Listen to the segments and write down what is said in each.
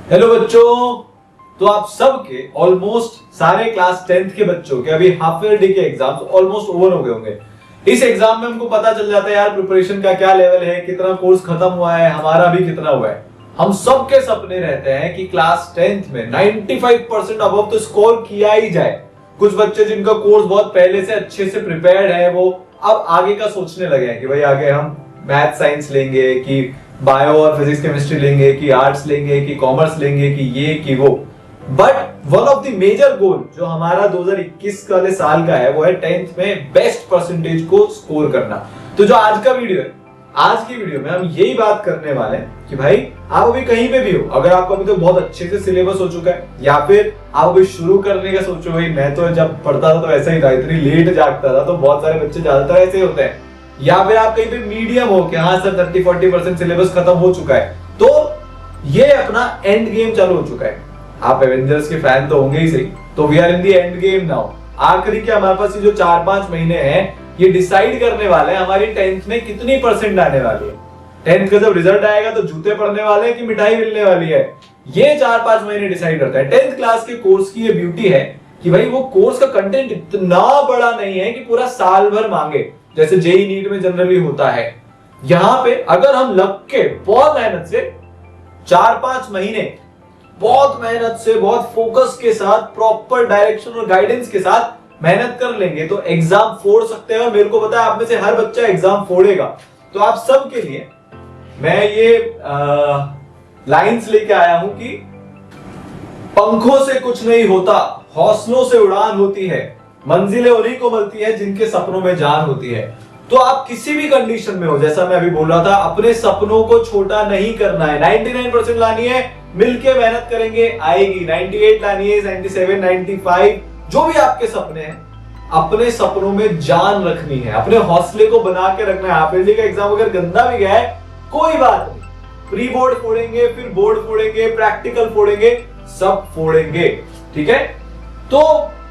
Hello बच्चों। तो आप सबके ऑलमोस्ट सारे क्लास 10th के बच्चों के अभी हाफ ईयरली के एग्जाम्स ऑलमोस्ट ओवर हो गए होंगे। इस एग्जाम में हमको पता चल जाता है यार प्रिपरेशन का क्या लेवल है, कितना कोर्स खत्म हुआ है, हमारा भी कितना हुआ है। हम सबके सपने रहते हैं कि क्लास 10th में 95% अबव तो स्कोर किया ही जाए। कुछ बच्चे जिनका कोर्स बहुत पहले से अच्छे से प्रिपेयर्ड है वो अब आगे का सोचने लगे हैं कि भाई आगे हम मैथ साइंस लेंगे कि बायो और फिजिक्स केमिस्ट्री लेंगे कि आर्ट्स लेंगे कि कॉमर्स लेंगे कि ये कि वो। But one of the major goal जो हमारा 2021 वाले साल का है वो है 10th में बेस्ट परसेंटेज को स्कोर करना। तो जो आज का वीडियो है, आज की वीडियो में हम यही बात करने वाले हैं कि भाई आप अभी कहीं पे भी हो, अगर आपको अभी तो बहुत अच्छे से सिलेबस हो चुका है या फिर आप अभी शुरू करने का सोचो। भाई मैं तो जब पढ़ता था तो ऐसा ही था, इतनी लेट जागता था, तो बहुत सारे बच्चे ज्यादातर ऐसे होते हैं। या फिर आप कहीं पे मीडियम हो कि हाँ सर 30-40% सिलेबस खत्म हो चुका है, तो ये अपना एंड गेम चालू हो चुका है। आप एवेंजर्स के फैन तो होंगे ही सही, तो we are in the end game now. आखिरी के हमारे पास ये जो 4-5 महीने हैं ये डिसाइड करने वाले हैं हमारी 10th में कितनी परसेंट आने वाली है। 10th का जब रिजल्ट आएगा तो जूते पड़ने वाले हैं कि मिठाई मिलने वाली है, ये 4-5 महीने डिसाइड करता है। 10th क्लास के कोर्स की ये ब्यूटी है कि भाई वो कोर्स का कंटेंट इतना बड़ा नहीं है कि पूरा साल भर मांगे, जैसे जेई नीट में जनरली होता है। यहां पे अगर हम लग के बहुत मेहनत से 4-5 महीने बहुत मेहनत से बहुत फोकस के साथ प्रॉपर डायरेक्शन और गाइडेंस के साथ मेहनत कर लेंगे तो एग्जाम फोड़ सकते हैं। और मेरे को पता है आप में से हर बच्चा एग्जाम फोड़ेगा। तो आप सब के लिए मैं ये लाइंस लेके आया हूं कि पंखों से कुछ नहीं होता, हौसलों से उड़ान होती है, मंजिलें उन्हीं को मिलती है जिनके सपनों में जान होती है। तो आप किसी भी कंडीशन में हो, जैसा मैं अभी बोल रहा था, अपने सपनों को छोटा नहीं करना है। 99% लानी है, मिलके मेहनत करेंगे आएगी। 98 लानी है, 97, 95, जो भी आपके सपने हैं, अपने सपनों में जान रखनी है, अपने हौसले को बना के रखना है। हाफ ईयरली का एग्जाम अगर गंदा भी गया है कोई बात नहीं, प्री बोर्ड फोड़ेंगे, फिर बोर्ड फोड़ेंगे, प्रैक्टिकल फोड़ेंगे, सब फोड़ेंगे, ठीक है। तो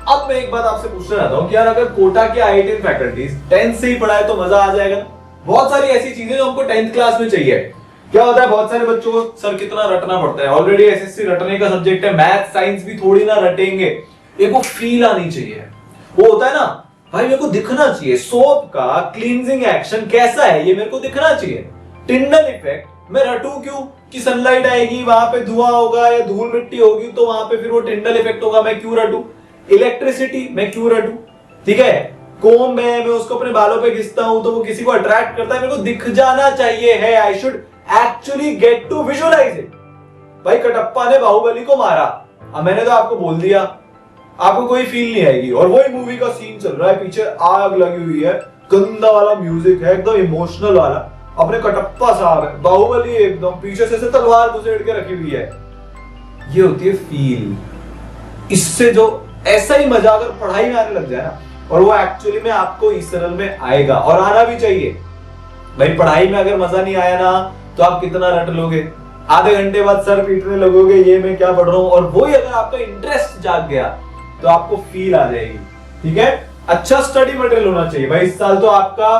अब मैं एक बात आपसे पूछना चाहता हूं कि यार अगर कोटा के IIT फैकल्टीज 10th से ही पढ़ाए तो मजा आ जाएगा। बहुत सारी ऐसी चीजें जो हमको 10th क्लास में चाहिए। क्या होता है बहुत सारे बच्चों को सर कितना रटना पड़ता है, ऑलरेडी SSC रटने का सब्जेक्ट है, मैथ साइंस भी थोड़ी ना रटेंगे। एक वो फील आनी चाहिए, वो होता है ना भाई मेरे को दिखना चाहिए सोप का क्लींजिंग एक्शन कैसा है, ये मेरे को दिखना चाहिए। टिंडल इफेक्ट मैं रटूं क्यों कि सनलाइट आएगी वहां पे धुआं होगा या धूल मिट्टी होगी तो वहां पे फिर वो टिंडल इफेक्ट होगा, मैं क्यों रटूं। इलेक्ट्रिसिटी मैं क्यों रटूं, ठीक है। कोम्ब है, मैं उसको अपने बालों पे घिसता हूं तो वो किसी को अट्रैक्ट करता है, मेरे को दिख जाना चाहिए है। I should actually get to visualise it. भाई कटप्पा ने बाहुबली को मारा, अब मैंने तो आपको बोल दिया, आपको कोई फील नहीं आएगी। और वही मूवी का सीन चल रहा है, पीछे आग लगी हुई है, गंदा वाला म्यूजिक है, एकदम इमोशनल वाला, अपने कटप्पा साहब है, बाहुबली एकदम पीछे से तलवार घुसेड़ के रखी हुई है। ये होती है फील। इससे जो ऐसा ही मजा अगर पढ़ाई में आने लग जाए ना, और वो एक्चुअली में आपको इस सरल में आएगा और आना भी चाहिए। भाई पढ़ाई में अगर मजा नहीं आया ना तो आप कितना रट लोगे, आधे घंटे बाद सर पीटने लगोगे ये मैं क्या पढ़ रहा हूं। और वही अगर आपका इंटरेस्ट जाग गया तो आपको फील आ जाएगी, ठीक है। अच्छा स्टडी मटेरियल होना चाहिए। भाई इस साल तो आपका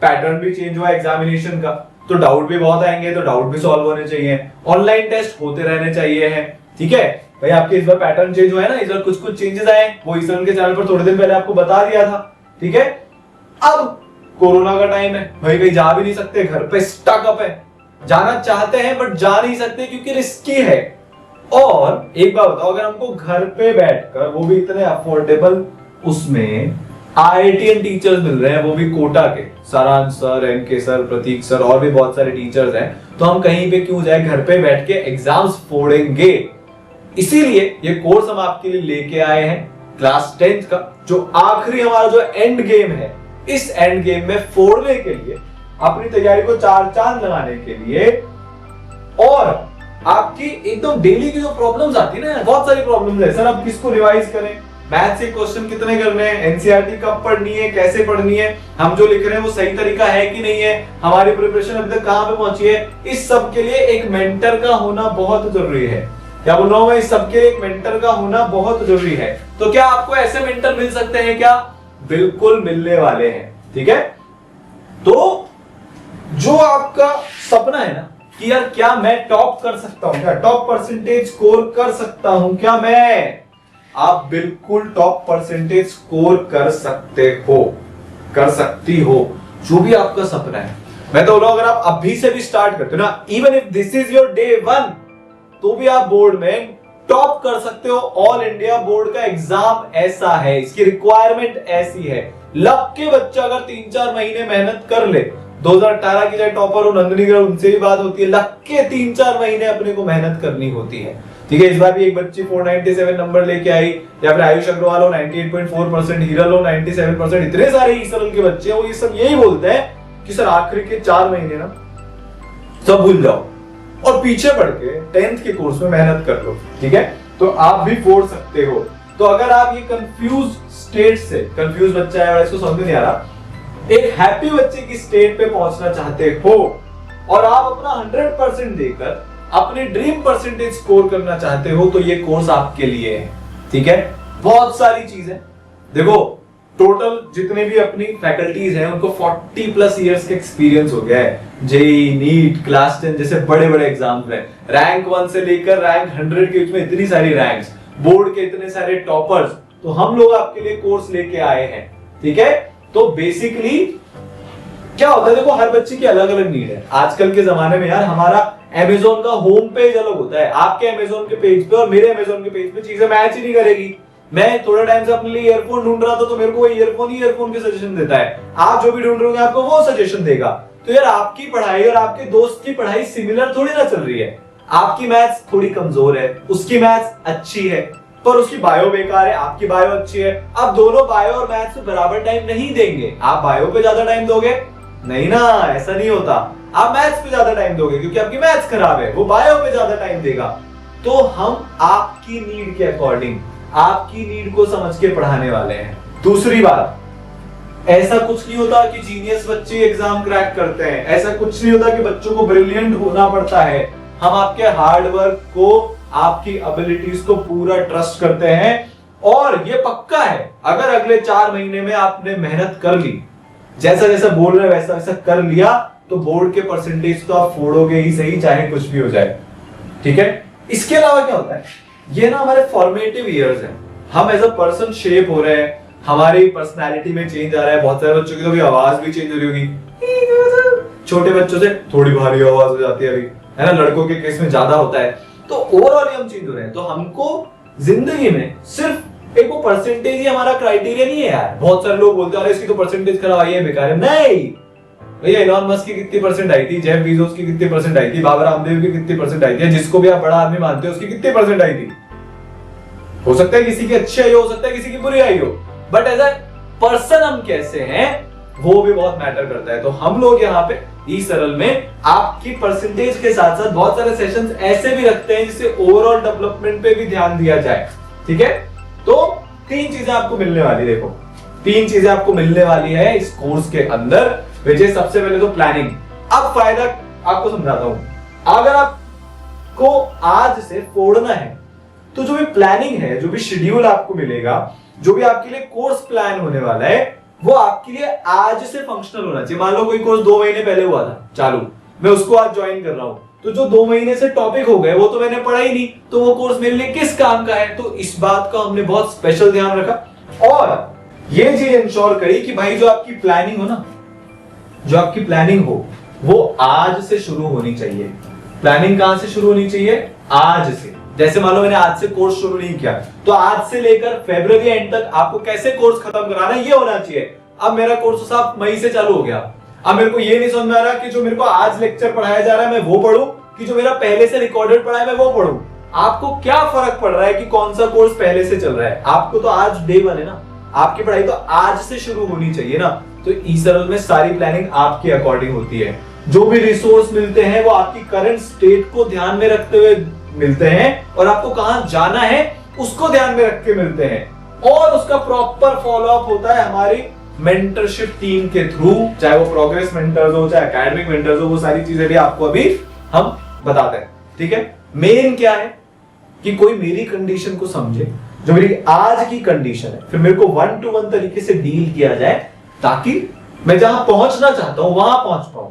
पैटर्न भी चेंज हुआ एग्जामिनेशन का, तो डाउट भी बहुत आएंगे, तो डाउट भी सॉल्व होने चाहिए, ऑनलाइन टेस्ट होते रहने चाहिए हैं, ठीक है। भाई आपके इस बार पैटर्न चेंज हुआ है ना, इस बार कुछ कुछ चेंजेस आए, वो इस के चैनल पर थोड़े दिन पहले आपको बता दिया था, ठीक है। अब कोरोना का टाइम है, भाई कहीं जा भी नहीं सकते, घर पे स्टक अप है, जाना चाहते हैं बट जा नहीं सकते क्योंकि रिस्की है। और एक बात बताओ, अगर हमको घर पे बैठकर वो भी इतने अफोर्डेबल उसमें IITian टीचर्स मिल रहे हैं, वो भी कोटा के, सारांश सर, MK सर, प्रतीक सर और भी बहुत सारे टीचर्स हैं, तो हम कहीं पे क्यों जाए, घर पे बैठ के एग्जाम्स फोड़ेंगे। इसीलिए ये कोर्स हम आपके लिए लेके आए हैं क्लास 10th का, जो आखिरी हमारा जो एंड गेम है, इस एंड गेम में फोड़ने के लिए, अपनी तैयारी को 4 चांद लगाने के लिए, और आपकी एकदम डेली की जो प्रॉब्लम्स आती है ना, बहुत सारी प्रॉब्लम्स है सर, अब किसको रिवाइज करें, मैथ से क्वेश्चन कितने करने हैं, एनसीईआरटी कब पढ़नी है, कैसे पढ़नी है, हम जो लिख रहे हैं वो सही तरीका है कि नहीं है, हमारी प्रिपरेशन अभी तक कहां पे पहुंची है, इस सब के लिए एक मेंटर का होना बहुत जरूरी है। क्या बोल रहा हूं मैं, इस सब के लिए एक मेंटर का होना बहुत जरूरी है। तो क्या आपको ऐसे मेंटर मिल सकते हैं क्या, बिल्कुल मिलने वाले हैं, ठीक है। तो जो आपका सपना है ना कि यार क्या मैं टॉप कर सकता हूं, क्या टॉप परसेंटेज स्कोर कर सकता हूं क्या मैं? आप बिल्कुल टॉप परसेंटेज स्कोर कर सकते हो, कर सकती हो, जो भी आपका सपना है। मैं तो बोल रहा हूं अगर आप अभी से भी स्टार्ट करते हो ना, even if this is your day 1, तो भी आप बोर्ड में टॉप कर सकते हो। ऑल इंडिया बोर्ड का एग्जाम ऐसा है, इसकी रिक्वायरमेंट ऐसी है। लक के बच्चा अगर 3-4 महीने मेहनत कर ले, 2018 की चाहे टॉपर हो नंदिनी गर्ल, उनसे भी बात होती है, लक के 3-4 महीने अपने को मेहनत करनी होती है। ठीक है, इस बार भी एक बच्ची 497 नंबर लेके आई, या फिर आयुष अग्रवाल हो 98.4%, हीरल हो 97%, इतने सारे ईसरल के बच्चे हैं, वो ये सब यही बोलते हैं कि सर आखिरी के 4 महीने ना सब भूल जाओ और पीछे पड़ के 10th के कोर्स में मेहनत कर लो। ठीक है, तो आप भी फोड़ सकते हो। तो अगर आप ये कंफ्यूज स्टेट से, कंफ्यूज बच्चा है और इसको समझ में नहीं आ रहा, एक हैप्पी बच्चे की स्टेट पे पहुंचना चाहते हो और आप अपना 100% देकर अपने ड्रीम परसेंटेज स्कोर करना चाहते हो, तो ये कोर्स आपके लिए है। ठीक है, बहुत सारी चीजें देखो, टोटल जितने भी अपनी फैकल्टीज हैं उनको 40+ इयर्स का एक्सपीरियंस हो गया है। जेई, नीट, क्लास 10 जैसे बड़े बड़े एग्जाम्स में रैंक 1 से लेकर रैंक 100 के बीच में इतनी सारी रैंक्स, बोर्ड के इतने सारे टॉपर्स, तो हम लोग आपके लिए कोर्स लेके आए हैं। ठीक है, तो बेसिकली क्या होता है, देखो हर बच्चे की अलग अलग नीड है। आजकल के जमाने में यार हमारा अमेज़न का होम पेज अलग होता है, आपके अमेज़न के पेज पे और मेरे अमेज़न के पेज पे चीजें मैच ही नहीं करेगी। मैं थोड़े टाइम से अपने लिए ईयरफोन ढूंढ रहा था, तो मेरे को ईयरफोन के सजेशन देता है, आप जो भी ढूंढ रहे होंगे आपको वो सजेशन देगा। तो यार आपकी पढ़ाई और आपके दोस्त की पढ़ाई सिमिलर थोड़ी ना चल रही है। आपकी मैथ्स थोड़ी कमजोर है, उसकी मैथ्स अच्छी है, पर उसकी बायो बेकार है, आपकी बायो अच्छी है। अब दोनों बायो और मैथ्स पे बराबर टाइम नहीं देंगे। आप बायो पे ज्यादा टाइम दोगे? नहीं ना, ऐसा नहीं होता। आप मैथ्स पे ज्यादा टाइम दोगे क्योंकि आपकी मैथ्स खराब है, वो बायो पे ज्यादा टाइम देगा। तो हम आपकी नीड के अकॉर्डिंग, आपकी नीड को समझ के पढ़ाने वाले हैं। दूसरी बात, ऐसा कुछ नहीं होता कि जीनियस बच्चे एग्जाम क्रैक करते हैं, ऐसा कुछ नहीं होता कि बच्चों को ब्रिलियंट होना पड़ता है। हम आपके हार्ड वर्क को, आपकी एबिलिटीज को पूरा ट्रस्ट करते हैं, और ये पक्का है अगर अगले 4 महीने में आपने मेहनत कर ली, जैसा जैसा बोल रहे वैसा वैसा कर लिया, तो बोर्ड के परसेंटेज तो आप फोड़ोगे ही सही, चाहे कुछ भी हो जाए। ठीक है, इसके अलावा क्या होता है, ये ना हमारे फॉर्मेटिव इयर्स हैं। हम एज अ पर्सन शेप हो रहे हैं, हमारी पर्सनालिटी में चेंज आ रहा है। बहुत सारे बच्चों की तो भी आवाज भी चेंज हो रही होगी, छोटे बच्चों से थोड़ी भारी आवाज हो जाती है अभी, है ना, लड़कों के केस में ज्यादा होता है। तो ओवरऑल हम चेंज हो रहे हैं। तो हमको जिंदगी में सिर्फ एक वो परसेंटेज ही हमारा क्राइटेरिया नहीं है यार। बहुत सारे लोग बोलते हैं अरे इसकी तो परसेंटेज खराब आई है, बेकार है। नहीं भैया, एलॉन मस्क की कितनी परसेंट आई थी, जेफ बेजोस की कितनी परसेंट आई थी, बाबा रामदेव की कितनी परसेंट आई थी, जिसको भी आप बड़ा आदमी मानते हो उसकी कितनी परसेंट आई थी। हो सकता है किसी की अच्छी आई हो सकता है किसी की बुरी आई हो, बट एज अ पर्सन हम कैसे हैं वो भी बहुत मैटर करता है। तो हम लोग यहाँ पे ई सरल में आपकी परसेंटेज के साथ साथ बहुत सारे सेशंस ऐसे भी रखते हैं जिससे ओवरऑल डेवलपमेंट पे भी ध्यान दिया जाए। ठीक है, तो 3 चीजें आपको मिलने वाली, देखो 3 चीजें आपको मिलने वाली है इस कोर्स के अंदर। विजय, सबसे पहले तो प्लानिंग। अब फायदा आपको समझाता हूं। अगर आपको आज से फोड़ना है तो जो भी प्लानिंग है, जो भी शेड्यूल आपको मिलेगा, जो भी आपके लिए कोर्स प्लान होने वाला है, वो आपके लिए आज से फंक्शनल होना चाहिए। मान लो कोई कोर्स 2 महीने पहले हुआ था चालू, मैं उसको आज ज्वाइन कर रहा हूं, तो जो 2 महीने से टॉपिक हो गए वो तो मैंने पढ़ा ही नहीं, तो वो कोर्स मेरे लिए किस काम का है। तो इस बात का हमने बहुत स्पेशल ध्यान रखा और ये चीज इंश्योर करी कि भाई जो आपकी प्लानिंग हो ना, जो आपकी प्लानिंग हो वो आज से शुरू होनी चाहिए। प्लानिंग कहां से शुरू होनी चाहिए? आज से। जैसे मान लो मैंने आज से कोर्स शुरू नहीं किया, तो आज से लेकर फरवरी एंड तक आपको कैसे कोर्स खत्म कराना है ये होना चाहिए। अब मेरा कोर्स साहब मई से चालू हो गया, अब मेरे को ये नहीं समझ में आ रहा कि जो मेरे को आज लेक्चर पढ़ाया जा रहा है मैं वो पढ़ूं कि जो मेरा पहले से रिकॉर्डेड पढ़ा है मैं वो पढ़ूं। आपको क्या फर्क पड़ रहा है कि कौन सा कोर्स पहले से चल रहा है? आपको तो आज डे 1 है ना, आपकी पढ़ाई तो आज से शुरू होनी चाहिए ना। तो ई सरल में सारी प्लानिंग आपके अकॉर्डिंग होती है। जो भी रिसोर्स मिलते हैं वो आपकी करंट स्टेट को ध्यान में रखते हुए मिलते हैं और आपको कहां जाना है उसको ध्यान में रख के मिलते हैं, और उसका प्रॉपर फॉलो अप होता है हमारी मेंटरशिप टीम के थ्रू, चाहे वो प्रोग्रेस मेंटर्स हो चाहे एकेडमिक मेंटर्स हो, वो सारी चीजें भी आपको अभी हम बताते हैं। ठीक है, मेन क्या है कि कोई मेरी कंडीशन को समझे, जो मेरी आज की कंडीशन है, फिर मेरे को 1 to 1 तरीके से डील किया जाए ताकि मैं जहां पहुंचना चाहता हूं वहां पहुंच पाऊं।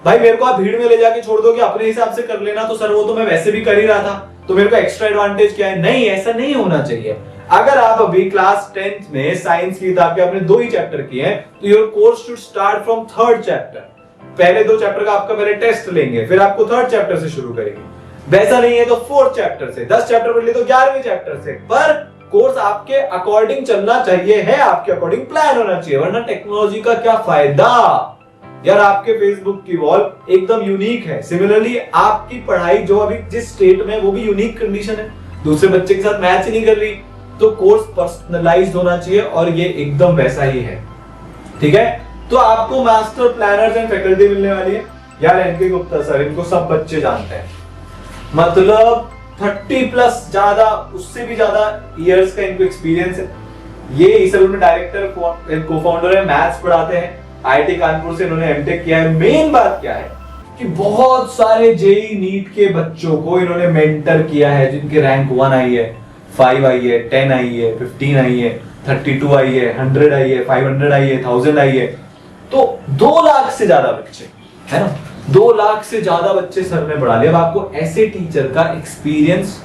भाई मेरे को आप भीड़ में ले जाके छोड़ दोगे, अपने हिसाब से कर लेना, तो सर वो तो मैं वैसे भी कर ही रहा था, तो मेरे को एक्स्ट्रा एडवांटेज क्या है? नहीं, ऐसा नहीं होना चाहिए। अगर आप अभी क्लास 10th में साइंस की किताब के आपने 2 ही चैप्टर किए हैं, तो your course should start from 3rd chapter. पहले 2 चैप्टर का आपका पहले टेस्ट लेंगे, फिर आपको 3rd चैप्टर से शुरू करेंगे। वैसा नहीं है तो 4th चैप्टर से, 10 चैप्टर पढ़ लिए तो 11वें चैप्टर से। पर कोर्स आपके अकॉर्डिंग चलना चाहिए, है आपके अकॉर्डिंग प्लान होना चाहिए, वरना टेक्नोलॉजी का क्या फायदा यार। आपके फेसबुक की वॉल एकदम यूनिक है, सिमिलरली आपकी पढ़ाई जो अभी जिस स्टेट में, वो भी यूनिक कंडीशन है, दूसरे बच्चे के साथ मैच ही नहीं कर रही, तो कोर्स पर्सनलाइज्ड होना चाहिए, और ये एकदम वैसा ही है। ठीक है, तो आपको मास्टर प्लानर्स एंड फैकल्टी मिलने वाली है यार। एनके गुप्ता सर, इनको सब बच्चे जानते हैं, मतलब 30+ ज्यादा, उससे भी ज्यादा इयर्स का इनको एक्सपीरियंस है। ये इसरो में डायरेक्टर को फाउंडर है, मैथ्स पढ़ाते हैं, आईआईटी कानपुर से इन्होंने एमटेक किया है। मेन बात क्या है कि बहुत सारे जेई नीट के बच्चों को इन्होंने मेंटर किया है, जिनके रैंक 1 आई है, 5 आई है, 10 आई है, 15 आई है, 32 आई है, 100 आई है, 500 आई है, 1000 आई है। तो 2 लाख से ज्यादा बच्चे, है ना, 2 लाख से ज्यादा बच्चे सर ने पढ़ा लिया। अब आपको ऐसे टीचर का एक्सपीरियंस,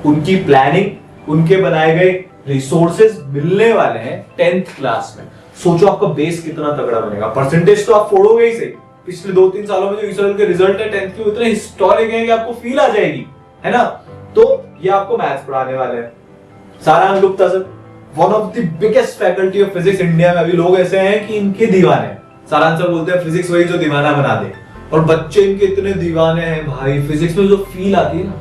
उनकी प्लानिंग, उनके बनाए गए रिसोर्सेज मिलने वाले हैं 10th क्लास में। सोचो आपका बेस कितना तगड़ा बनेगा। परसेंटेज तो आप फोड़ोगे ही सही, पिछले 2-3 सालों में जो इसरो के रिजल्ट है 10th के, उतने हिस्टोरिक हैं कि आपको फील आ जाएगी, है ना। तो ये आपको मैथ्स पढ़ाने वाले हैं सारांश Gupta sir, one of the biggest faculty of physics India में। अभी लोग ऐसे हैं कि इनके दीवाने, सारांश सर बोलते हैं फिजिक्स वही जो दीवाना बना दे, और बच्चे इनके इतने दीवाने हैं भाई। फिजिक्स में जो फील आती है ना,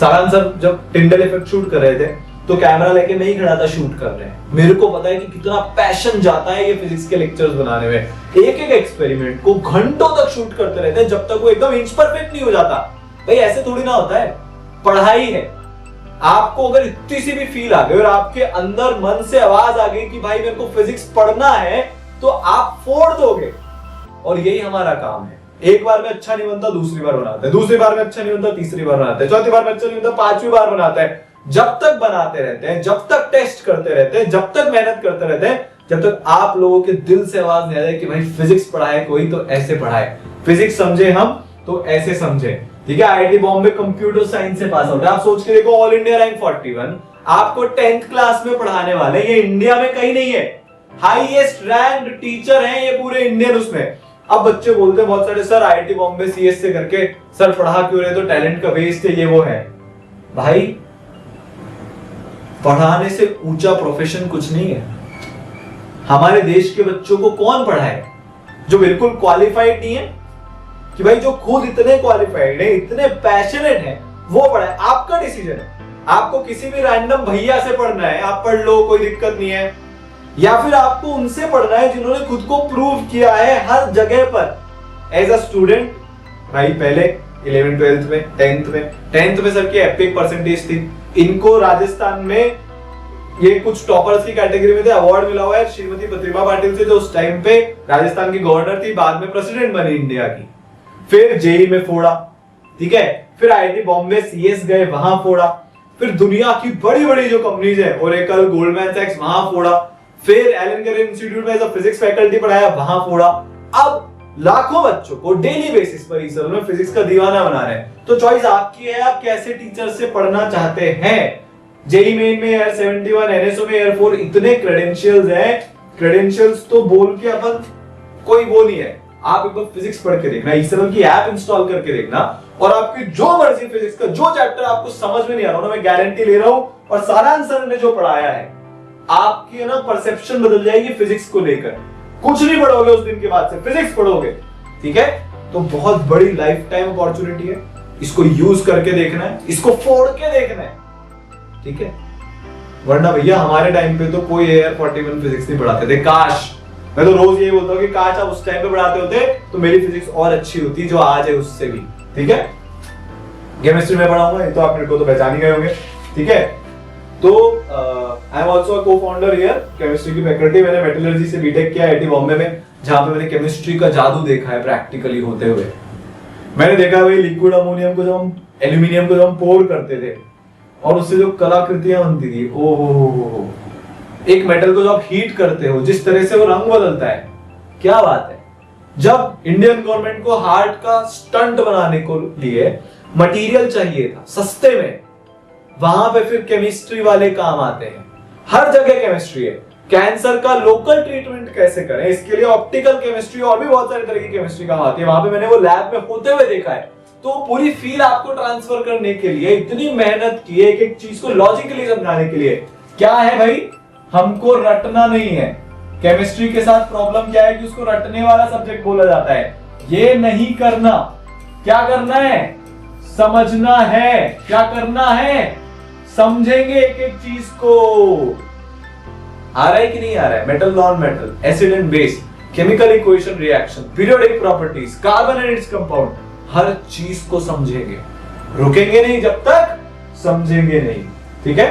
सारांश सर जब टिंडल इफेक्ट शूट कर रहे थे तो कैमरा लेके नहीं खड़ा था, शूट कर रहे हैं। मेरे को पता है कि कितना पैशन जाता है ये फिजिक्स के लेक्चर्स बनाने में। एक एक एक्सपेरिमेंट को घंटों तक शूट करते रहते हैं, जब तक वो एकदम इंच परफेक्ट नहीं हो जाता। भाई ऐसे थोड़ी ना होता है, पढ़ाई है। आपको अगर इतनी सी भी फील आ गई और आपके अंदर मन से आवाज आ गई कि भाई मेरे को फिजिक्स पढ़ना है, तो आप फोड़ दोगे। और यही हमारा काम है। एक बार में अच्छा नहीं बनता, दूसरी बार बनाते हैं, दूसरी बार में अच्छा नहीं बनता, तीसरी बार बनाते हैं, चौथी बार में अच्छा नहीं बनता, 5वीं बार बनाते हैं। जब तक बनाते रहते हैं, जब तक टेस्ट करते रहते हैं, जब तक मेहनत करते रहते हैं, जब तक आप लोगों के दिल से आवाज नहीं आ जाए कि भाई फिजिक्स पढ़ाए कोई तो ऐसे पढ़ाए, फिजिक्स समझे हम तो ऐसे समझे। ठीक है, आईआईटी बॉम्बे कंप्यूटर साइंस से पास आउट है। आप सोच के देखो, ऑल इंडिया रैंक 41 आपको 10th क्लास में पढ़ाने वाले, ये इंडिया में कहीं नहीं है। हाईएस्ट रैंक्ड टीचर हैं ये पूरे इंडियन उसमें। अब बच्चे बोलते हैं बहुत सारे, सर आईआईटी बॉम्बे सीएस से करके सर पढ़ा क्यों रहे, तो टैलेंट का वेस्ट है, ये वो है। भाई पढ़ाने से ऊंचा प्रोफेशन कुछ नहीं है। हमारे देश के बच्चों को कौन पढ़ाए जो बिल्कुल क्वालिफाइड नहीं है, कि भाई जो खुद इतने क्वालिफाइड है, इतने पैशनेट है, वो पढ़ाए। आपका डिसीजन है, आपको किसी भी रैंडम भैया से पढ़ना है, आप पढ़ लो, कोई दिक्कत नहीं है, या फिर आपको उनसे पढ़ना है जिन्होंने खुद को प्रूव किया है हर जगह पर एज अ स्टूडेंट। भाई पहले 11th 12th में 10th में सर की एपिक परसेंटेज थी। इनको राजस्थान में ये कुछ टॉपर्स की कैटेगरी में थे, अवार्ड मिला हुआ है श्रीमती प्रतिभा पाटिल से, जो उस टाइम पे राजस्थान की गवर्नर थी, बाद में प्रेसिडेंट बनी इंडिया की। फिर जेई में फोड़ा, ठीक है, फिर आईआईटी बॉम्बे सीएस गए, वहां फोड़ा, फिर दुनिया की बड़ी बड़ी जो कंपनीज है, ओरेकल, गोल्डमैन सैक्स, वहां फोड़ा, फिर एलन केयर इंस्टीट्यूट में एज अ फिजिक्स फैकल्टी पढ़ाया, वहां फोड़ा। अब लाखों बच्चों को डेली बेसिस पर इसरो में फिजिक्स का दीवाना बना रहे हैं। तो चॉइस आपकी है, आप कैसे टीचर से पढ़ना चाहते हैं। जेई मेन में एयर 71, एनएसओ में एयर 4, इतने क्रेडेंशियल्स हैं। क्रेडेंशियल्स तो बोल के अपन कोई वो नहीं है। आप एक बार फिजिक्स पढ़ के देखना, इसरो की ऐप इंस्टॉल करके देखना, और आपकी जो मर्जी फिजिक्स का जो चैप्टर आपको समझ में नहीं आ रहा, मैं गारंटी ले रहा हूं, और सारांश सर ने जो पढ़ाया है, आपकी ना परसेप्शन बदल जाएगी फिजिक्स को लेकर। कुछ नहीं पढ़ोगे उस दिन के बाद से, फिजिक्स पढ़ोगे। ठीक है, तो बहुत बड़ी लाइफ टाइम अपॉर्चुनिटी है, इसको यूज करके देखना है, इसको फोड़ के देखना है। ठीक है, वरना भैया हमारे टाइम पे तो कोई एयर 41 फिजिक्स नहीं पढ़ाते थे। काश, मैं तो रोज यही बोलता हूँ कि काश आप उस टाइम पे पढ़ाते होते तो मेरी फिजिक्स और अच्छी होती जो आज है उससे भी। ठीक है, केमिस्ट्री में पढ़ाऊंगा, ये तो आप मेरे को तो पहचान ही गए होंगे। ठीक है, तो I am also a co-founder here, chemistry की फैकल्टी। मैंने मेटलर्जी से बीटेक किया आईआईटी बॉम्बे में, जहां पे मैंने केमिस्ट्री का जादू देखा है प्रैक्टिकली होते हुए। मैंने देखा भाई लिक्विड अमोनियम को जब हम, एल्यूमिनियम को जब हम पोर करते थे और उससे जो कलाकृतियां बनती थी, ओ हो, एक मेटल को जब आप हीट करते हो, जिस तरह से वो रंग बदलता है, क्या बात है। जब इंडियन गवर्नमेंट को हार्ट का स्टंट बनाने को लिए मटेरियल चाहिए था सस्ते में, वहां पे फिर केमिस्ट्री वाले काम आते हैं। हर जगह केमिस्ट्री है। कैंसर का लोकल ट्रीटमेंट कैसे करें, इसके लिए ऑप्टिकल केमिस्ट्री और भी बहुत सारी तरह की केमिस्ट्री काम आती है। वहां पे मैंने वो लैब में होते हुए देखा है। तो पूरी फील आपको ट्रांसफर करने के लिए इतनी मेहनत की है, एक एक चीज को लॉजिकली समझाने के लिए। क्या है भाई, हमको रटना नहीं है। केमिस्ट्री के साथ प्रॉब्लम क्या है कि उसको रटने वाला सब्जेक्ट बोला जाता है। ये नहीं करना। क्या करना है, समझना है। क्या करना है, समझेंगे एक एक चीज को। आ रहा है कि नहीं आ रहा है, metal non metal, acid and base, chemical equation reaction, periodic properties, carbon and its compound, हर चीज को समझेंगे। रुकेंगे नहीं जब तक समझेंगे नहीं। ठीक है।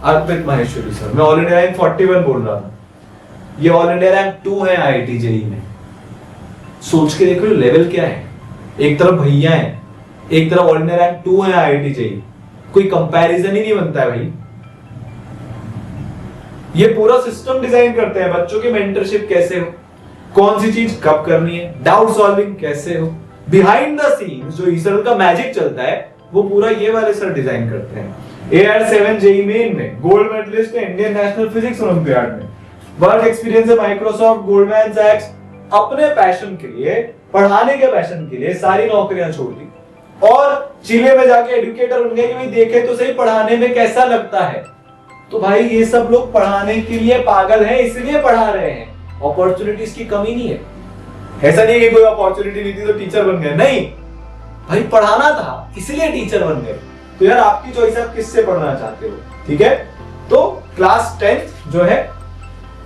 अर्पित माहेश्वरी सर, मैं ऑल इंडिया रैंक 41 बोल रहा था, ये ऑल इंडिया रैंक 2 है आईआईटी जेईई में। सोच के देखो लेवल क्या है। एक तरफ भैया है, एक तरफ ऑल इंडिया रैंक 2 है आईआईटी जेईई। कोई कंपैरिजन ही नहीं बनता है भाई। ये पूरा सिस्टम डिजाइन करते हैं बच्चों की मेंटरशिप कैसे हो, कौन सी चीज कब करनी है, डाउट सॉल्विंग कैसे हो, बिहाइंड द सीन्स जो ईसर का मैजिक चलता है वो पूरा ये वाले सर डिजाइन करते हैं। AR7 जेईई मेन में गोल्ड मेडलिस्ट है इंडियन नेशनल फिजिक्स ओलंपियाड में, वर्क एक्सपीरियंस है माइक्रोसॉफ्ट, गोल्डमैन सैक्स। अपने पैशन के लिए, पढ़ाने के पैशन के लिए सारी नौकरियां छोड़ दी और चिले में जाके एडुकेटर बन गए कि भाई देखे तो सही पढ़ाने में कैसा लगता है। तो भाई ये सब लोग पढ़ाने के लिए पागल हैं, इसलिए पढ़ा रहे हैं। अपॉर्चुनिटीज की कमी नहीं है। ऐसा नहीं है कि कोई अपॉर्चुनिटी नहीं थी तो टीचर बन गए, नहीं भाई पढ़ाना था इसलिए टीचर बन गए। तो यार आपकी चॉइस, आप किससे पढ़ना चाहते हो। ठीक है। तो क्लास 10 जो है,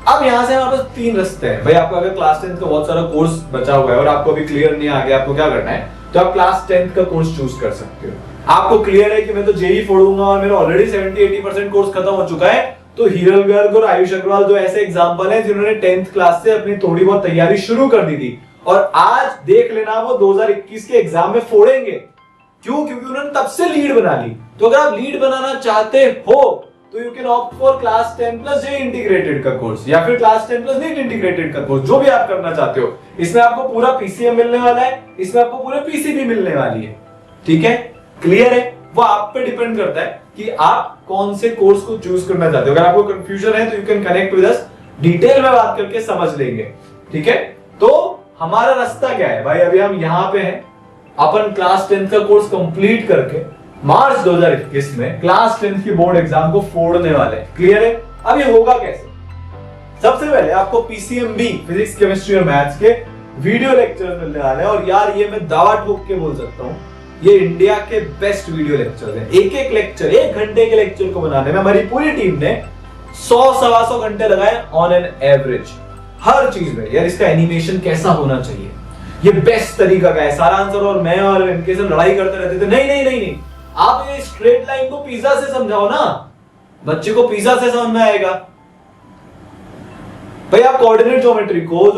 अब यहां से हमारे पास 3 रास्ते हैं भाई। आपका अगर क्लास 10 का बहुत सारा कोर्स बचा हुआ है और आपको अभी क्लियर नहीं आ गया आपको क्या करना है, तो आप क्लास 10 का कोर्स चूज कर सकते हो। आपको क्लियर है कि मैं तो जेईई फोड़ूंगा और मेरा ऑलरेडी 70-80% कोर्स खत्म हो चुका है, तो हीरल गर्ग और आयुष अग्रवाल जो ऐसे एग्जांपल हैं जिन्होंने 10th क्लास से अपनी थोड़ी बहुत तैयारी शुरू कर दी थी और आज देख लेना वो 2021 के एग्जाम में फोड़ेंगे। क्यों? क्योंकि उन्होंने तब से लीड बना ली। तो अगर आप लीड बनाना चाहते हो तो you can opt for class 10 plus J integrated का कोर्स या फिर क्लास 10 प्लस नीट इंटीग्रेटेड का कोर्स, जो भी आप करना चाहते हो। इसमें आपको पूरा पीसीएम मिलने वाला है, इसमें आपको पूरे पीसीबी मिलने वाली है। ठीक है, क्लियर है। वो आप पे डिपेंड करता है कि आप कौन से कोर्स को चूज करना चाहते हो। अगर आपको कंफ्यूजन है तो you can connect with us, detail में बात करके समझ लेंगे। ठीक है। तो हमारा रास्ता क्या है भाई, अभी हम यहां पे हैं, अपन क्लास 10 का कोर्स कंप्लीट करके मार्च 2021 में क्लास 10 की बोर्ड एग्जाम को फोड़ने वाले हैं। क्लियर है। अब ये होगा कैसे, सबसे पहले आपको पीसीएमबी फिजिक्स केमिस्ट्री और मैथ्स के वीडियो लेक्चर मिलने वाले हैं। और यार ये मैं दावा ठोक के बोल सकता हूं, ये इंडिया के बेस्ट वीडियो लेक्चर हैं। एक एक लेक्चर, 1 घंटे के लेक्चर को बनाने में हमारी पूरी टीम ने 100-125 घंटे लगाए ऑन एन एवरेज। हर चीज में यार इसका एनिमेशन कैसा होना चाहिए, ये बेस्ट तरीका का है। सारा आंसर और मैं और इनके से लड़ाई करते रहते थे, नहीं नहीं नहीं नहीं, आप ये स्ट्रेट लाइन को पिज्जा से समझाओ ना, बच्चे को पिज्जा से समझ में आएगा। भाई आप कोऑर्डिनेट ज्योमेट्री को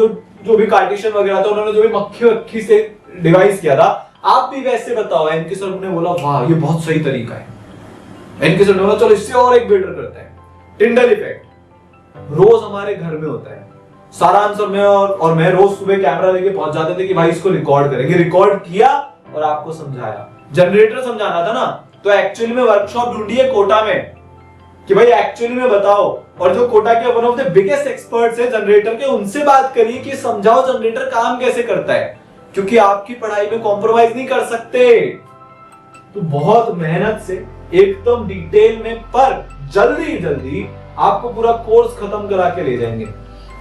जो भी कार्टेशियन वगैरह था उन्होंने जो भी मक्खी से डिवाइस किया था, आप भी वैसे बताओ। एनके सर ने बोला वाह ये बहुत सही तरीका है। एनके सर ने बोला चलो इससे और एक बेटर करते हैं, टिंडल इफेक्ट रोज हमारे घर में होता है। सारा आंसर मैं और मैं रोज सुबह कैमरा लेके पहुंच जाते थे कि भाई इसको रिकॉर्ड करेंगे। रिकॉर्ड किया और आपको समझाया। जनरेटर समझाना था ना, तो एक्चुअली में वर्कशॉप ढूंढिए कोटा में कि भाई एक्चुअली में बताओ। और जो कोटा के one of the biggest experts है जनरेटर के, उनसे बात करिए कि समझाओ जनरेटर काम कैसे करता है, क्योंकि आपकी पढ़ाई में कॉम्प्रोमाइज नहीं कर सकते। तो बहुत मेहनत से एकदम डिटेल में, पर जल्दी जल्दी आपको पूरा कोर्स खत्म करा के ले जाएंगे।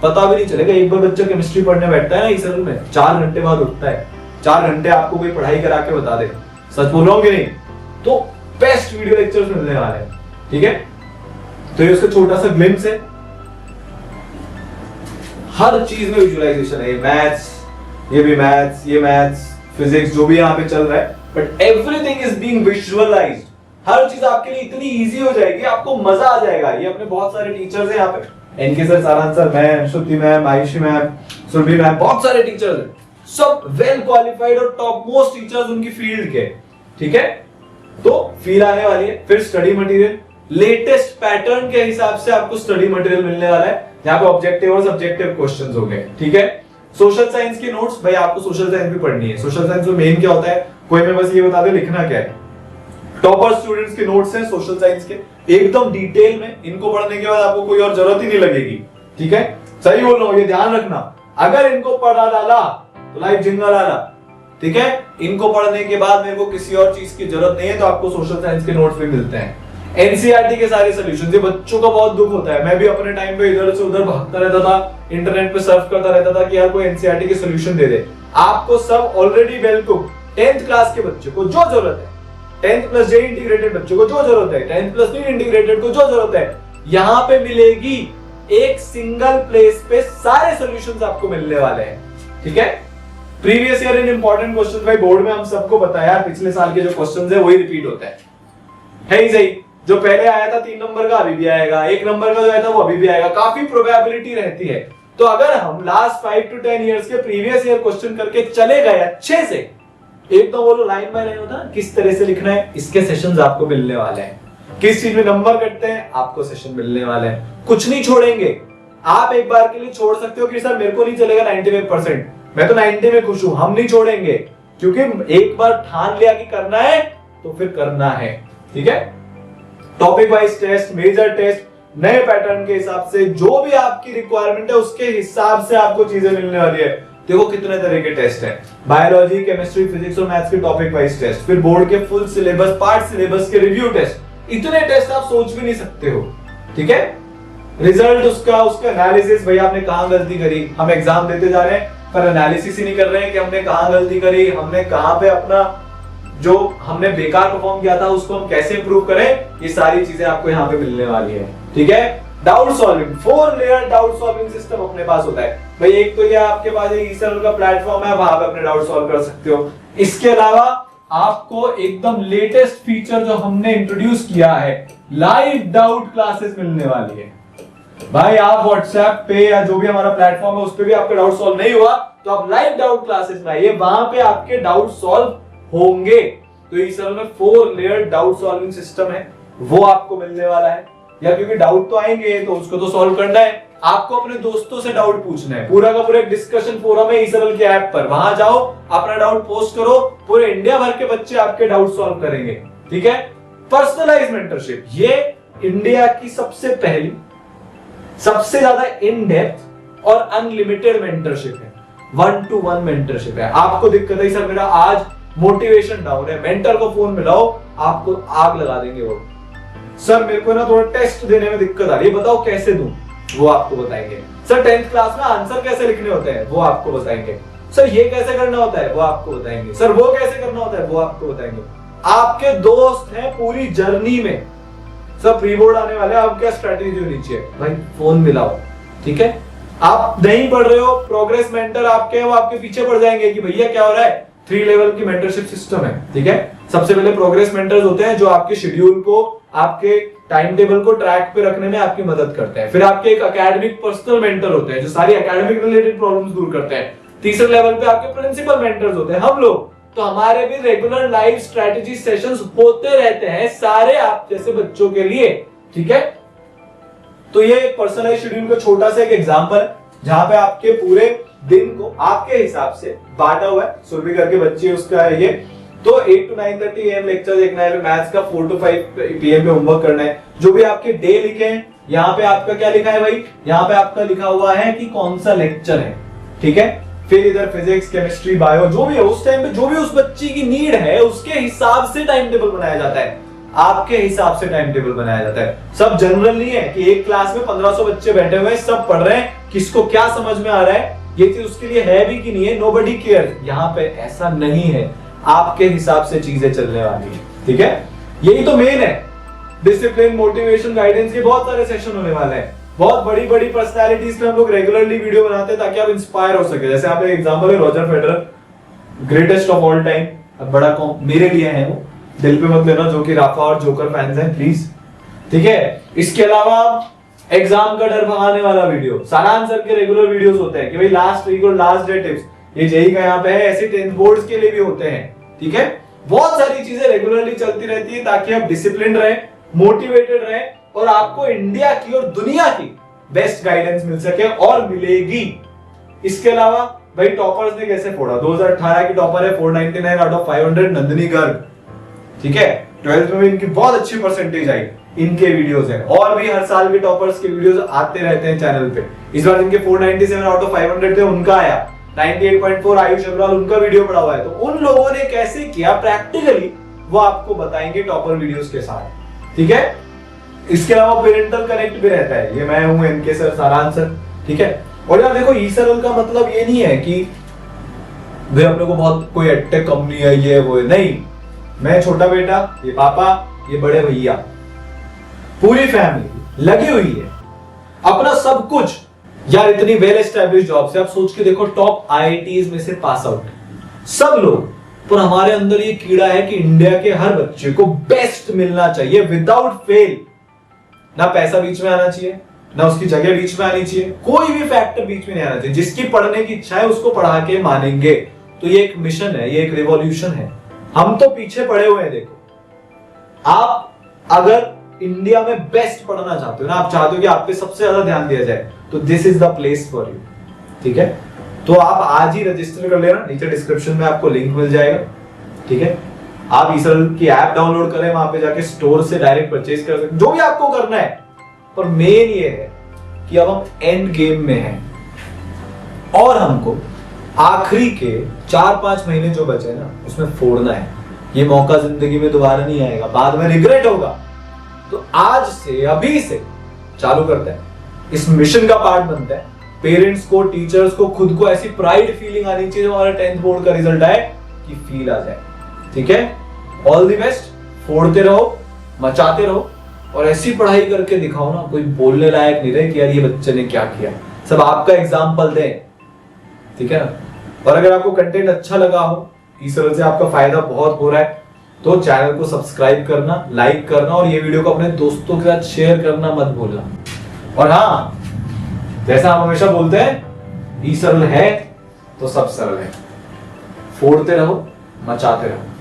पता भी नहीं चलेगा। एक बार बच्चा केमिस्ट्री पढ़ने बैठता है ना इस साल में, 4 घंटे बाद उठता है। 4 घंटे आपको कोई पढ़ाई करा के बता दे, सच बोल रहा हूं कि नहीं। तो बेस्ट वीडियो लेक्चर्स मिलने वाले हैं। ठीक है। तो ये उसका छोटा सा ग्लिम्स है। हर चीज में विजुअलाइजेशन है। मैथ्स, ये भी मैथ्स, ये मैथ्स, फिजिक्स, जो भी यहाँ पे चल रहा है, but everything is being visualised. हर चीज आपके लिए इतनी इजी हो जाएगी, आपको मजा आ जाएगा। ये अपने बहुत सारे टीचर्स हैं यहाँ पे, एनके सर, सारांश सर, मैं, Shruti ma'am, Ayushi ma'am, Surabhi ma'am, बहुत सारे टीचर्स हैं, सब वेल क्वालिफाइड और टॉप मोस्ट टीचर्स उनकी फील्ड के। ठीक है। तो फील आने वाली है। फिर स्टडी मटेरियल, लेटेस्ट पैटर्न के हिसाब से आपको स्टडी मटेरियल मिलने वाला है, जहां पे ऑब्जेक्टिव और सब्जेक्टिव क्वेश्चंस हो गए। ठीक है। सोशल साइंस के नोट्स, भाई आपको सोशल साइंस भी पढ़नी है। सोशल साइंस में मेन क्या होता है, कोई मैं बस ये बता दे लिखना क्या है। टॉपर स्टूडेंट्स के नोट्स हैं सोशल साइंस के, एकदम डिटेल में। इनको पढ़ने के बाद आपको कोई और जरूरत ही नहीं लगेगी, ठीक है, सही बोल रहा हूं, ये ध्यान रखना। अगर इनको पढ़ा डाला तो लाइफ जिंगा डाला, ठीक है। इनको पढ़ने के बाद मेरे को किसी और चीज की जरूरत नहीं है, तो आपको सोशल साइंस के नोट्स भी मिलते हैं। एनसीईआरटी के सारे सॉल्यूशंस, ये बच्चों का बहुत दुख होता है। मैं भी अपने टाइम पे इधर से उधर भागता रहता था, इंटरनेट पे सर्च करता रहता था कि यार कोई एनसीईआरटी के सॉल्यूशन दे दे। आपको सब already well cook, 10th class के बच्चों को जो जरूरत है, 10th प्लस जे इंटीग्रेटेड बच्चों को जो जरूरत है, 10th प्लस नीट इंटीग्रेटेड को जो जरूरत है, यहाँ पे मिलेगी। एक सिंगल प्लेस पे सारे सॉल्यूशंस आपको मिलने वाले हैं, ठीक है। Previous year in important question भाई बोर्ड में हम सबको बताया, पिछले साल के जो क्वेश्चन है वही रिपीट होता है ही सही। जो पहले आया था 3 नंबर का अभी भी आएगा, 1 नंबर का जो आया था वो अभी भी आएगा, काफी प्रोबेबिलिटी रहती है। तो अगर हम लास्ट 5 to 10 इयर्स के प्रीवियस ईयर क्वेश्चन करके चले गए अच्छे से, एक तो बोलो लाइन बाय लाइन होता किस तरह से लिखना है, इसके सेशंस आपको मिलने वाले हैं। किस चीज में नंबर कटते हैं आपको सेशन मिलने वाले हैं, कुछ नहीं छोड़ेंगे। आप एक बार के लिए छोड़ सकते हो कि सर मेरे को नहीं चलेगा 95%, मैं तो 90 में खुश हूं, हम नहीं छोड़ेंगे, क्योंकि एक बार ठान लिया कि करना है तो फिर करना है, ठीक है। Topic wise test, major test, नए पैटर्न के हिसाब से जो भी आपकी रिक्वायरमेंट है उसके हिसाब से आपको चीजें मिलने वाली है। देखो कितने तरह के टेस्ट हैं, बायोलॉजी, केमिस्ट्री, फिजिक्स और मैथ्स के टॉपिक वाइज टेस्ट, फिर बोर्ड के फुल सिलेबस, पार्ट सिलेबस के रिव्यू टेस्ट, इतने टेस्ट आप सोच भी नहीं सकते हो, ठीक है। रिजल्ट उसका एनालिसिस, भाई आपने कहां गलती करी, हम एग्जाम देते जा रहे हैं पर एनालिसिस ही नहीं कर रहे हैं कि हमने कहां गलती करी, हमने कहां पे अपना जो हमने बेकार परफॉर्म किया था उसको हम कैसे इंप्रूव करें, ये सारी चीजें आपको यहाँ पे मिलने वाली है, ठीक है। Doubt solving, 4 layer doubt solving system अपने पास होता है भाई। एक तो ये आपके पास एक ईसर्वर का प्लेटफॉर्म है, वहां पे अपने डाउट सॉल्व कर सकते हो। इसके अलावा आपको एकदम लेटेस्ट फीचर जो हमने इंट्रोड्यूस किया है, लाइव डाउट क्लासेस मिलने वाली है भाई। आप व्हाट्सएप पे या जो भी हमारा प्लेटफॉर्म है उस पे भी आपका डाउट सॉल्व नहीं हुआ तो आप लाइव डाउट क्लासेस में आइए, वहां पे आपके डाउट सॉल्व होंगे। तो इस में 4 लेयर डाउट सॉल्विंग सिस्टम है, वो आपको मिलने वाला है यार, क्योंकि डाउट तो आएंगे तो उसको तो सॉल्व करना है। आपको अपने दोस्तों से डाउट पूछना है, पूरा का पूरा एक डिस्कशन फोरम है ईसरल के ऐप पर, वहां जाओ अपना डाउट पोस्ट करो, पूरे इंडिया भर के बच्चे आपके डाउट सॉल्व करेंगे, ठीक है। पर्सनलाइज मेंटरशिप, ये इंडिया की सबसे पहली, सबसे ज्यादा इन डेप्थ और अनलिमिटेड मेंटरशिप है, 1-to-1 मेंटरशिप है। आपको दिक्कत है सर मेरा आज मोटिवेशन डाउन है, मेंटर को फोन मिलाओ, आपको आग लगा देंगे वो। सर मेरे को ना थोड़ा टेस्ट देने में दिक्कत आ रही है, बताओ कैसे दूं, वो आपको बताएंगे। सर 10th क्लास में आंसर कैसे लिखने होते हैं, वो आपको बताएंगे। सर ये कैसे करना होता है, वो आपको बताएंगे। सर वो कैसे करना होता है, वो आपको बताएंगे। आपके दोस्त हैं पूरी जर्नी में, सब प्री बोर्ड आने वाले, आप क्या स्ट्रेटेजी होनी चाहिए भाई, फोन मिलाओ, ठीक है। आप नहीं पढ़ रहे हो, प्रोग्रेस मेंटर आपके वो आपके पीछे पड़ जाएंगे कि भैया क्या हो रहा है। 3 लेवल की मेंटरशिप सिस्टम है, ठीक है। सबसे पहले प्रोग्रेस मेंटर्स होते हैं जो आपके शेड्यूल को, आपके टाइम टेबल को ट्रैक पे रखने में आपकी मदद करते हैं। फिर आपके एक एकेडमिक पर्सनल मेंटर होते हैं जो सारी एकेडमिक रिलेटेड प्रॉब्लम्स दूर करते हैं। तीसरे लेवल पे आपके प्रिंसिपल मेंटर्स होते हैं, हम लोग। तो हमारे भी रेगुलर लाइव स्ट्रेटेजी सेशंस होते रहते हैं सारे आप जैसे बच्चों के लिए, ठीक है। तो ये पर्सनलाइज शेड्यूल का छोटा सा एक एग्जांपल है जहां पे आपके पूरे दिन को आपके हिसाब से बांटा हुआ है। सुरभि करके बच्चे उसका है ये, तो 8 to 9:30 AM लेक्चर देखना है, मैथ्स का 4 to 5 PM पे होमवर्क करना है। जो भी आपके डे लिखे हैं, यहाँ पे आपका क्या लिखा है भाई, यहाँ पे आपका लिखा हुआ है कि कौन सा लेक्चर है, ठीक है। फिर इधर फिजिक्स, केमिस्ट्री, बायो जो भी है उस टाइम पे जो भी उस बच्ची की नीड है उसके हिसाब से टाइम टेबल बनाया जाता है, आपके हिसाब से टाइम टेबल बनाया जाता है। सब जनरल नहीं है कि एक क्लास में 1500 बच्चे बैठे हुए हैं, सब पढ़ रहे हैं, किसको क्या समझ में आ रहा है, ये चीज उसके लिए है भी कि नहीं है, नोबडी केयर। यहाँ पे ऐसा नहीं है, आपके हिसाब से चीजें चलने वाली है, ठीक है। यही तो मेन है, डिसिप्लिन, मोटिवेशन, गाइडेंस, ये बहुत सारे सेशन होने वाले हैं। बहुत बड़ी बड़ी पर्सनालिटीज पे हम लोग रेगुलरली वीडियो बनाते हैं ताकि आप इंस्पायर हो सके। जैसे आप एक एग्जांपल है Roger Federer, greatest of all time, अब बड़ा मेरे लिए है वो, दिल पे मत लेना जो कि राफा और जोकर फैंस हैं प्लीज, ठीक है। इसके अलावा एग्जाम का डर भगाने वाला वीडियो, सारांश सर के रेगुलर वीडियोस होते हैं कि भाई लास्ट वीक और लास्ट डे टिप्स, ये जेईई का यहाँ पे है, ऐसे 10th बोर्ड्स के लिए भी होते हैं, ठीक है। बहुत सारी चीजें रेगुलरली चलती रहती है ताकि आप डिसिप्लिन रहे, मोटिवेटेड रहे और आपको इंडिया की और दुनिया की बेस्ट गाइडेंस मिल सके और मिलेगी। इसके अलावा भाई टॉपर्स ने कैसे फोड़ा। 2018 की टॉपर है 499 आउट ऑफ 500 नंदिनी गर्ग, ठीक है। 12th में भी इनकी बहुत अच्छी परसेंटेज आई, इनके वीडियोस हैं। और भी हर साल के टॉपर्स के वीडियोस आते रहते हैं चैनल पे। इस बार इनके 497 आउट ऑफ 500 थे, उनका आया 98.4। आयुष अग्रवाल उनका वीडियो पड़ा हुआ है। तो उन लोगों ने कैसे किया प्रैक्टिकली वो आपको बताएंगे टॉपर वीडियोस के साथ, ठीक है। इसके अलावा पेरेंटल कनेक्ट भी रहता है। ये मैं हूं इनके सर सारांश सर, ठीक है। और यार देखो ईसरल का मतलब ये नहीं है कि वे अपने को बहुत कोई एडटेक कंपनी है ये वो है, नहीं। मैं छोटा बेटा, ये पापा, ये बड़े भैया, पूरी फैमिली लगी हुई है, अपना सब कुछ। यार इतनी वेल एस्टैब्लिश जॉब से आप सोच के देखो, टॉप आईआईटीज में से पास आउट सब लोग। पर हमारे अंदर ये कीड़ा है कि इंडिया के हर बच्चे को बेस्ट मिलना चाहिए विदाउट फेल। ना पैसा बीच में आना चाहिए, ना उसकी जगह बीच में आनी चाहिए, कोई भी फैक्टर बीच में नहीं आना चाहिए। जिसकी पढ़ने की इच्छा है उसको पढ़ा के मानेंगे। तो ये एक मिशन है, ये एक रिवॉल्यूशन है। हम तो पीछे पड़े हुए हैं। देखो आप अगर इंडिया में बेस्ट पढ़ना चाहते हो ना, आप चाहते हो कि आप पे सबसे ज्यादा ध्यान दिया जाए, तो this is the place for you, ठीक है। तो आप आज ही रजिस्टर कर लेना, नीचे डिस्क्रिप्शन में आपको लिंक मिल जाएगा, ठीक है। आप ईसरल की ऐप डाउनलोड करें, वहां पे जाके स्टोर से डायरेक्ट परचेज कर सकते, जो भी आपको करना है। पर मेन ये है कि अब हम एंड गेम में हैं और हमको आखिरी के 4-5 महीने जो बचे ना उसमें फोड़ना है। ये मौका जिंदगी में दोबारा नहीं आएगा, बाद में रिग्रेट होगा। तो आज से, अभी से चालू करते हैं, इस मिशन का पार्ट बनता है। पेरेंट्स को, टीचर्स को, खुद को ऐसी प्राइड फीलिंग आनी चाहिए हमारा 10th बोर्ड का रिजल्ट आए कि फील आ जाए, ठीक है। ऑल द बेस्ट, फोड़ते रहो, मचाते रहो और ऐसी पढ़ाई करके दिखाओ ना, कोई बोलने लायक नहीं रहे कि यार ये बच्चे ने क्या किया। सब आपका एग्जाम्पल दें, ठीक है ना। और अगर आपको कंटेंट अच्छा लगा हो, ईसरल से आपका फायदा बहुत हो रहा है, तो चैनल को सब्सक्राइब करना, लाइक करना और ये वीडियो को अपने दोस्तों के साथ शेयर करना मत भूलना। और हाँ, जैसा हम हमेशा बोलते हैं, ईसरल है तो सब सरल है। फोड़ते रहो, मचाते रहो।